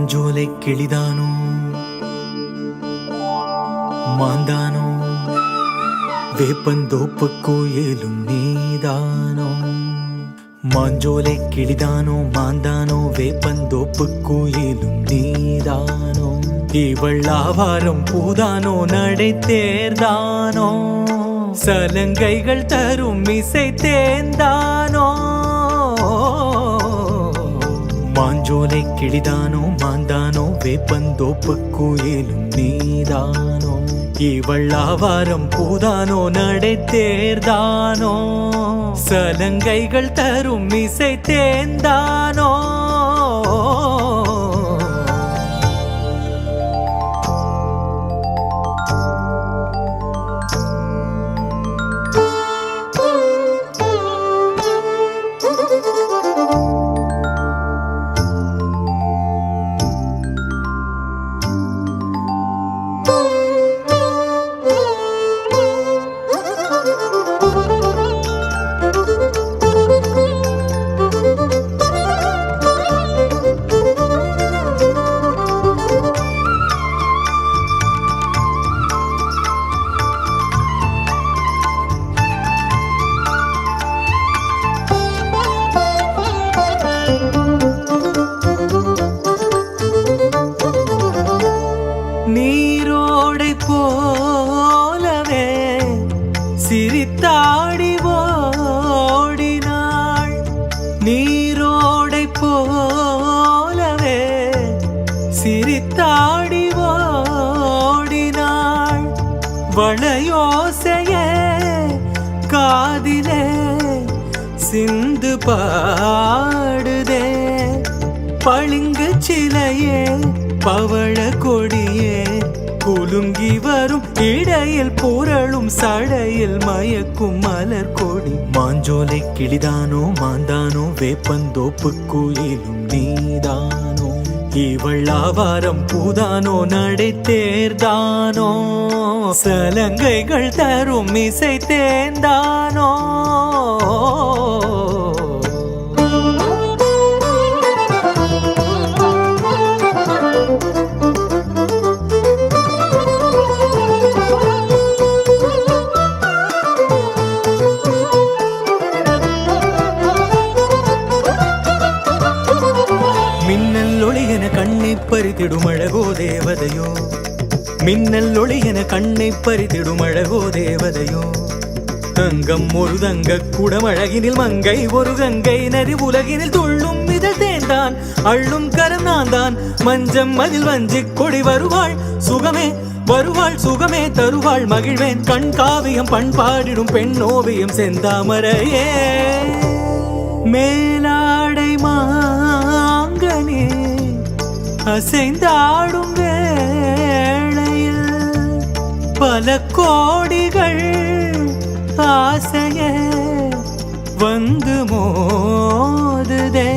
மாஞ்சோலை கிளிதானோ மாந்தானோ வேப்பந்தோப்பு கோயிலும் நீதானோ மாஞ்சோலை கிளிதானோ மாந்தானோ வேப்பந்தோப்பு கோயிலும் நீதானோ இவள் ஆவாரம் பூதானோ நடை தேர்தானோ சலங்கைகள் தரும் இசை தேர்ந்தானோ மாஞ்சோலை கிளிதானோ மாந்தானோ வேப்பந்தோப்பு கோயிலும் நீதானோ இவள் ஆவாரம் பூதானோ நடை தேர்தானோ சலங்கைகள் தரும் இசை தேர்ந்தானோ நீரோடை போலவே சிரித்தாடி ஓடினாள் நீரோடை போலவே சிரித்தாடி ஓடினாள் வளையோசையே காதிலே சிந்து பாடுதே பளிங்கு சிலையே பவள கொடியே குலுங்கி வரும் இடையில் புரளும் சடையில் மயக்கும் மலர் கொடி மாஞ்சோலை கிளிதானோ மாந்தானோ வேப்பந்தோப்பு கோயிலும் நீதானோ இவள் ஆவாரம் பூதானோ நடை தேர்தானோ சலங்கைகள் தரும் இசை தேர்ந்தானோ மின்னல் ஒளி என கண்ணை பறித்திடும் அழகோ தேவதையோ மின்னல் ஒளி என கண்ணை பறித்திடும் அழகோ தேவதையோ தங்கம் ஒரு தங்க குடம் அழகினில் மங்கை ஒரு கங்கை நதி உலகினில் துள்ளும் இதழ் தேர்ந்தான் அள்ளும் கரம் நான் தான் மஞ்சம் அதில் வஞ்சி கொடி வருவாள் சுகமே வருவாள் சுகமே தருவாள் மகிழ்வேன் கண் காவியம் பண்பாடிடும் பெண் ஓவியம் செந்தாமரையே மேலாடை மாங்கனே அசைந்தாடும் வேளையில் பல கோடிகள் ஆசையே வந்து மோதுதே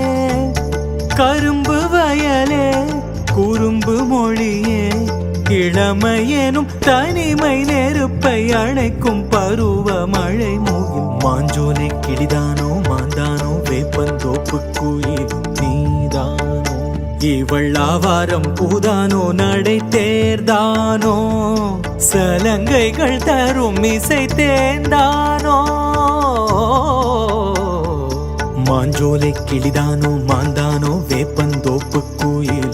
கரும்பு வயலே குறும்பு மொழியே இளமையேனும் தனிமை நெருப்பை அணைக்கும் பருவ மழை மூகில் மாஞ்சோலை கிளிதானோ மாந்தானோ வேப்பந்தோப்பு கோயிலும் நீதானோ இவள் ஆவாரம் பூதானோ நடை தேர்தானோ சலங்கைகள் தரும் இசை தேர்ந்தானோ மாஞ்சோலை கிளிதானோ மாந்தானோ வேப்பந்தோப்பு கோயில்